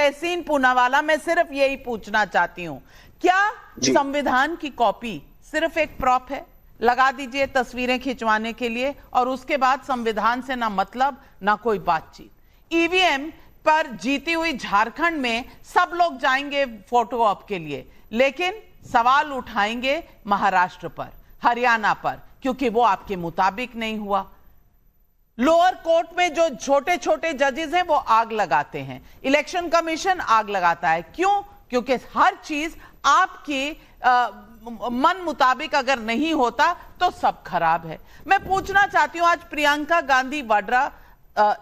तहसीन पूनावाला, मैं सिर्फ यही पूछना चाहती हूं, क्या संविधान की कॉपी सिर्फ एक प्रॉप है? लगा दीजिए तस्वीरें खिंचवाने के लिए और उसके बाद संविधान से ना मतलब ना कोई बातचीत। ईवीएम पर जीती हुई झारखंड में सब लोग जाएंगे फोटो ऑप के लिए, लेकिन सवाल उठाएंगे महाराष्ट्र पर, हरियाणा पर, क्योंकि वो आपके मुताबिक नहीं हुआ। लोअर कोर्ट में जो छोटे छोटे जजेस हैं वो आग लगाते हैं, इलेक्शन कमीशन आग लगाता है। क्यों? क्योंकि हर चीज आपकी मन मुताबिक अगर नहीं होता तो सब खराब है। मैं पूछना चाहती हूं, आज प्रियंका गांधी वाड्रा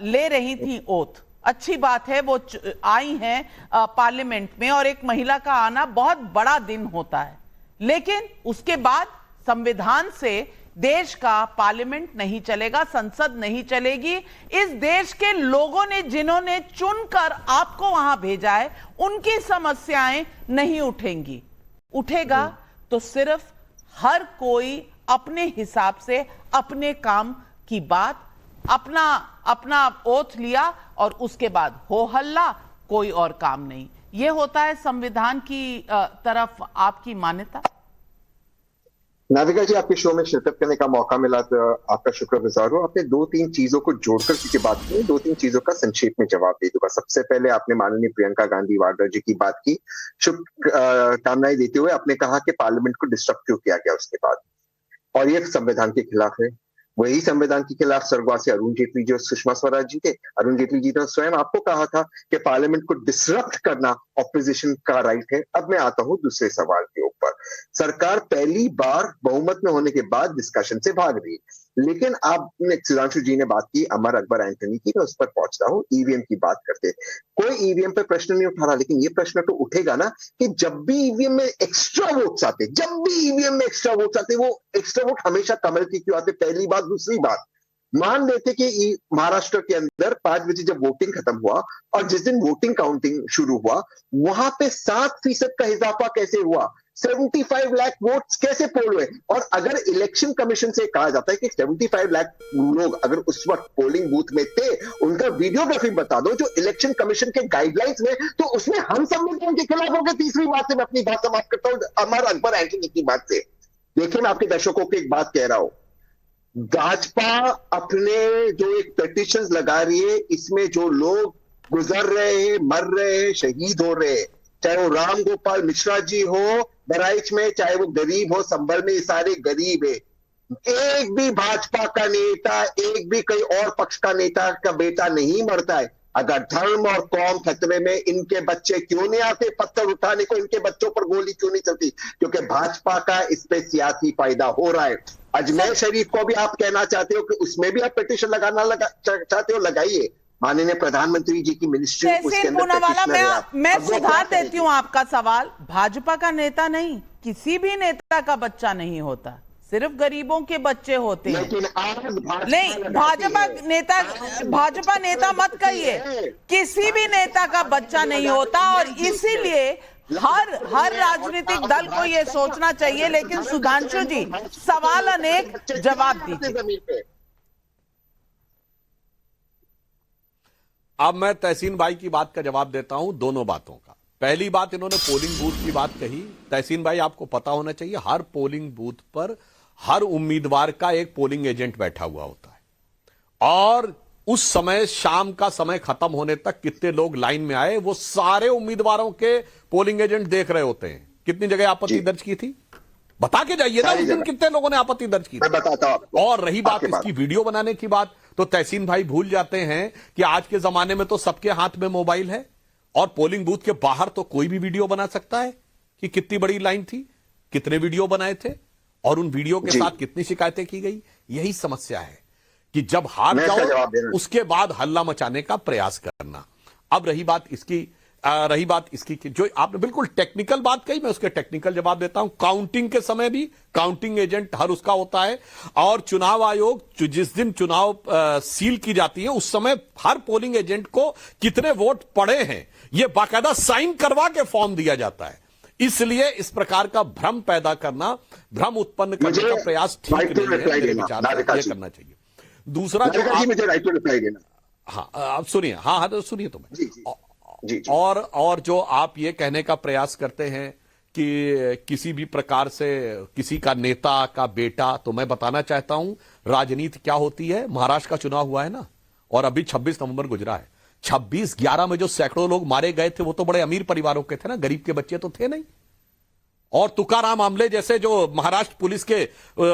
ले रही थी ओथ, अच्छी बात है, वो आई हैं पार्लियामेंट में और एक महिला का आना बहुत बड़ा दिन होता है, लेकिन उसके बाद संविधान से देश का पार्लियामेंट नहीं चलेगा, संसद नहीं चलेगी। इस देश के लोगों ने, जिन्होंने चुनकर आपको वहां भेजा है, उनकी समस्याएं नहीं उठेंगी। उठेगा तो सिर्फ हर कोई अपने हिसाब से अपने काम की बात, अपना ओथ लिया और उसके बाद हो हल्ला, कोई और काम नहीं। यह होता है संविधान की तरफ आपकी मान्यता। नादिका जी, आपके शो में शिरकत करने का मौका मिला तो आपका शुक्रगुजार हूं। आपने 2-3 चीजों को जोड़कर की बात की, 2-3 चीजों का संक्षेप में जवाब दे दूंगा। सबसे पहले आपने माननीय प्रियंका गांधी वाड्रा जी की बात की, शुभकामनाएं देते हुए आपने कहा कि पार्लियामेंट को डिस्टर्ब क्यों किया गया उसके बाद, और ये संविधान के खिलाफ है। वही संविधान के खिलाफ स्वर्गवासी अरुण जेटली जी और सुषमा स्वराज जी थे। अरुण जेटली जी ने स्वयं आपको कहा था कि पार्लियामेंट को डिसरप्ट करना ऑपोजिशन का राइट है। अब मैं आता हूं दूसरे सवाल के ऊपर। सरकार पहली बार बहुमत में होने के बाद डिस्कशन से भाग रही है, लेकिन आपने, सुधांशु जी ने बात की अमर अकबर एंथनी की, मैं उस पर पहुंचता हूं। ईवीएम की बात करते, कोई ईवीएम पे प्रश्न नहीं उठा रहा, लेकिन ये प्रश्न तो उठेगा ना कि जब भी ईवीएम में एक्स्ट्रा वोट्स आते, वो एक्स्ट्रा वोट हमेशा कमल की क्यों आते? पहली बात। दूसरी बात, मान लेते कि महाराष्ट्र के अंदर 5 बजे जब वोटिंग खत्म हुआ और जिस दिन वोटिंग काउंटिंग शुरू हुआ, वहां पे 7% का इजाफा कैसे हुआ? 75 लाख वोट्स कैसे पोल हुए? और अगर इलेक्शन कमीशन से कहा जाता है कि 75 लाख लोग अगर उस वक्त पोलिंग बूथ में थे, उनका वीडियोग्राफी बता दो जो इलेक्शन कमीशन के गाइडलाइंस में, तो उसमें हम संविधान के खिलाफ हो गए। तीसरी बात से मैं अपनी बात समाप्त करता हूं अमर अकबर एंटनी की बात से। देखिए, मैं आपके दर्शकों को एक बात कह रहा हूं, भाजपा अपने जो एक पिटीशंस लगा रही है, इसमें जो लोग गुजर रहे हैं, मर रहे हैं, शहीद हो रहे हैं, चाहे वो राम गोपाल मिश्रा जी हो बहराइच में, चाहे वो गरीब हो संभल में, ये सारे गरीब है। एक भी भाजपा का नेता, एक भी कोई और पक्ष का नेता का बेटा नहीं मरता है। अगर धर्म और कौम खतरे में, इनके बच्चे क्यों नहीं आते पत्थर उठाने को? इनके बच्चों पर गोली क्यों नहीं चलती? क्योंकि भाजपा का इस पे सियासी फायदा हो रहा है। अजमेर शरीफ को भी आप कहना चाहते हो कि उसमें भी आप पिटीशन चाहते हो, लगाइए। माननीय प्रधानमंत्री जी की मिनिस्ट्री, उसके अंदर मैं सुधार देती हूं आपका सवाल। भाजपा का नेता नहीं, किसी भी नेता का बच्चा नहीं होता, सिर्फ गरीबों के बच्चे होते हैं। लेकिन आज नहीं, भाजपा नेता मत कहिए, किसी भी नेता का बच्चा नहीं होता, और इसीलिए हर राजनीतिक दल को यह सोचना चाहिए। लेकिन सुधांशु जी, सवाल अनेक, जवाब दीजिए। अब मैं तहसीन भाई की बात का जवाब देता हूं, दोनों बातों का। पहली बात, इन्होंने पोलिंग बूथ की बात कही। तहसीन भाई, आपको पता होना चाहिए, हर पोलिंग बूथ पर हर उम्मीदवार का एक पोलिंग एजेंट बैठा हुआ होता है, और उस समय शाम का समय खत्म होने तक कितने लोग लाइन में आए, वो सारे उम्मीदवारों के पोलिंग एजेंट देख रहे होते हैं। कितनी जगह आपत्ति दर्ज की थी? बता के जाइए ना, उस दिन कितने लोगों ने आपत्ति दर्ज की थी? और रही बात इसकी वीडियो बनाने की बात, तो तहसीन भाई भूल जाते हैं कि आज के जमाने में तो सबके हाथ में मोबाइल है, और पोलिंग बूथ के बाहर तो कोई भी वीडियो बना सकता है कि कितनी बड़ी लाइन थी, कितने वीडियो बनाए थे, और उन वीडियो के साथ कितनी शिकायतें की गई। यही समस्या है कि जब हार जाओ उसके बाद हल्ला मचाने का प्रयास करना। अब रही बात इसकी कि जो आपने बिल्कुल टेक्निकल बात कही, मैं उसके टेक्निकल जवाब देता हूं। काउंटिंग के समय भी काउंटिंग एजेंट हर उसका होता है, और चुनाव आयोग जिस दिन चुनाव सील की जाती है, उस समय हर पोलिंग एजेंट को कितने वोट पड़े हैं यह बाकायदा साइन करवा के फॉर्म दिया जाता है। इसलिए इस प्रकार का भ्रम पैदा करना, भ्रम उत्पन्न करने का प्रयास ठीक नहीं है, मेरे विचार से यह करना चाहिए। दूसरा, मुझे राइट टू रिप्लाई देना। हाँ, आप सुनिए। हाँ, तो सुनिए तो मैं। जी जी। और जो आप ये कहने का प्रयास करते हैं कि किसी भी प्रकार से किसी का नेता का बेटा, तो मैं बताना चाहता हूं राजनीति क्या होती है। महाराष्ट्र का चुनाव हुआ है ना, और अभी 26 नवंबर गुजरा है। 26/11 में जो सैकड़ों लोग मारे गए थे वो तो बड़े अमीर परिवारों के थे ना, गरीब के बच्चे तो थे नहीं। और तुकाराम आमले जैसे जो महाराष्ट्र पुलिस के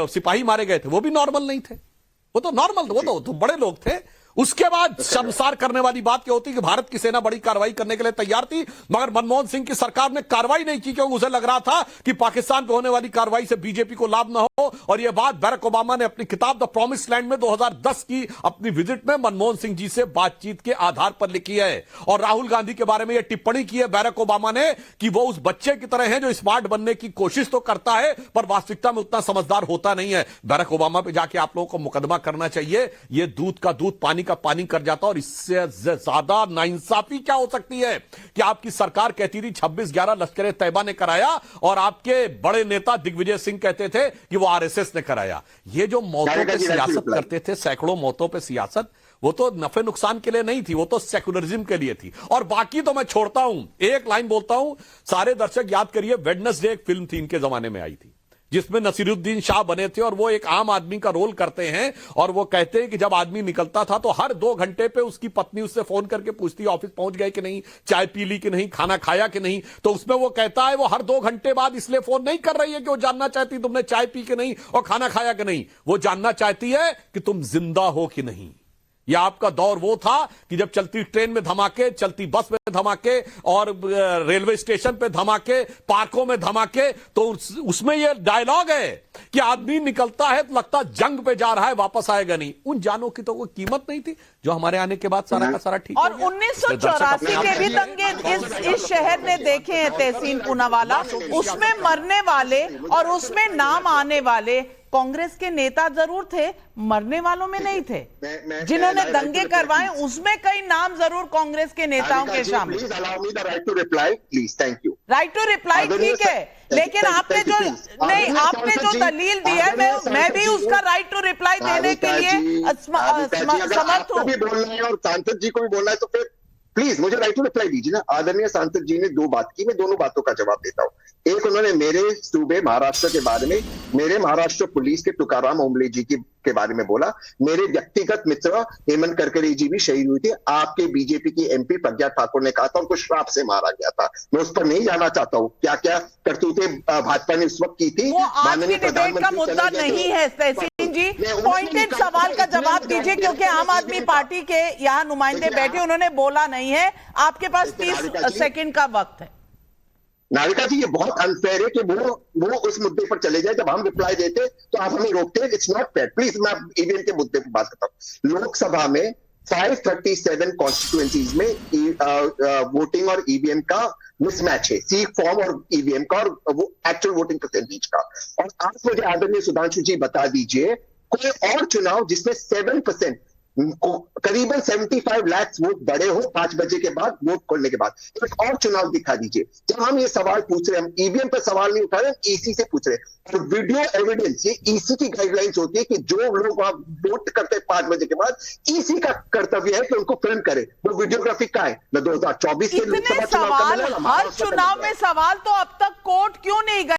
सिपाही मारे गए थे वो भी नॉर्मल नहीं थे, वो तो नॉर्मल, वो तो बड़े लोग थे। उसके बाद शर्मसार करने वाली बात क्या होती कि भारत की सेना बड़ी कार्रवाई करने के लिए तैयार थी, मगर मनमोहन सिंह की सरकार ने कार्रवाई नहीं की क्योंकि उसे लग रहा था कि पाकिस्तान पे होने वाली कार्रवाई से बीजेपी को लाभ न हो। और यह बात बैरक ओबामा ने अपनी किताब द प्रॉमिस्ड लैंड में 2010 की अपनी विजिट में मनमोहन सिंह जी से बातचीत के आधार पर लिखी है। और राहुल गांधी के बारे में यह टिप्पणी की है बैरक ओबामा ने कि वो उस बच्चे की तरह है जो स्मार्ट बनने की कोशिश तो करता है पर वास्तविकता में उतना समझदार होता नहीं है। बैरक ओबामा पे जाके आप लोगों को मुकदमा करना चाहिए। यह दूध का दूध पानी का पानी कर जाता। और इससे ज्यादा नाइंसाफी क्या हो सकती है कि आपकी सरकार कहती थी 26/11 लश्कर तैयबा ने कराया और आपके बड़े नेता दिग्विजय सिंह कहते थे कि वो आरएसएस ने कराया। ये जो मौतों पे सियासत करते थे, सैकड़ों मौतों पे सियासत, वो तो नफे नुकसान के लिए नहीं थी, वो तो सेकुलरिज्म के लिए थी। और बाकी तो मैं छोड़ता हूं, एक लाइन बोलता हूं, सारे दर्शक याद करिए, वेडनेसडे एक फिल्म थी इनके जमाने में आई थी जिसमें नसीरुद्दीन शाह बने थे और वो एक आम आदमी का रोल करते हैं। और वो कहते हैं कि जब आदमी निकलता था तो हर 2 घंटे पे उसकी पत्नी उससे फोन करके पूछती ऑफिस पहुंच गए कि नहीं, चाय पी ली कि नहीं, खाना खाया कि नहीं। तो उसमें वो कहता है वो हर 2 घंटे बाद इसलिए फोन नहीं कर रही है कि वो जानना चाहती तुमने चाय पी कि नहीं और खाना खाया कि नहीं, वो जानना चाहती है कि तुम जिंदा हो कि नहीं। यह आपका दौर वो था कि जब चलती ट्रेन में धमाके, चलती बस में धमाके और रेलवे स्टेशन पे धमाके, पार्कों में धमाके, तो उसमें यह डायलॉग है कि आदमी निकलता है तो लगता जंग पे जा रहा है, वापस आएगा नहीं। उन जानों की तो कोई कीमत नहीं थी जो हमारे आने के बाद सारा का सारा ठीक और हो गया। 1984 के भी दंगे इस शहर ने देखे हैं, तहसीन पूनावाला, उसमें मरने वाले और उसमें नाम आने वाले कांग्रेस के नेता जरूर थे, मरने वालों में नहीं थे। जिन्होंने दंगे करवाए उसमें कई नाम जरूर कांग्रेस के नेताओं के शामिल। Please allow me the right to reply, please, thank you. Right to reply ठीक है, लेकिन आपने जो नहीं, आपने जो दलील दी है, मैं भी उसका राइट टू रिप्लाई देने के लिए समर्थ हूं। भी बोलना है और सांसद जी को भी बोलना है तो फिर प्लीज मुझे राइट टू रिप्लाई दीजिए ना। आदरणीय सांसद जी ने 2 बात की, मैं दोनों बातों का जवाब देता हूं। एक, उन्होंने मेरे सूबे महाराष्ट्र के बारे में, मेरे महाराष्ट्र पुलिस के तुकाराम ओमले जी के बारे में बोला। मेरे व्यक्तिगत मित्र हेमंत करकरे जी भी शहीद हुए थे। आपके बीजेपी की एमपी प्रज्ञा ठाकुर ने कहा था उनको श्राप से मारा गया था। मैं उस पर नहीं जाना चाहता हूं क्या क्या करतूतें भाजपा ने उस वक्त की थी। वो आज की डिबेट का मुद्दा नहीं है तहसीन जी, पॉइंटेड सवाल का जवाब दीजिए क्योंकि आम आदमी पार्टी के यहाँ नुमाइंदे बैठे, उन्होंने बोला नहीं है। आपके पास 30 सेकंड का वक्त है। नाविका जी, ये बहुत अनफेयर है कि वो उस मुद्दे पर चले जाए, जब हम रिप्लाई देते तो आप हमें रोकते हैं। It's not fair. प्लीज, मैं ईवीएम के मुद्दे पर बात करता हूं। लोकसभा में 537 कॉन्स्टिट्यूएंसीज में वोटिंग और ईवीएम का मिसमैच है, सीक फॉर्म और ईवीएम का और वो एक्चुअल वोटिंग परसेंटेज का। और आप मुझे आदरणीय सुधांशु जी बता दीजिए कोई और चुनाव जिसमें 7% करीबन 75 लाख वोट बढ़े हो 5 बजे के बाद, वोट खोलने के बाद। एक और चुनाव दिखा दीजिए। जब हम ये सवाल पूछ रहे हैं, हम ईवीएम पर सवाल नहीं उठा रहे, हम ईसी से पूछ रहे हैं। और वीडियो एविडेंस, ये ईसी की गाइडलाइंस होती है कि जो लोग वहां वोट करते हैं 5 बजे के बाद, ईसी का कर्तव्य है कि उनको फिल्म करे। वो वीडियोग्राफी का है न 2024 के इतने सवाल हर चुनाव में सवाल, तो अब तक कोर्ट क्यों नहीं गए?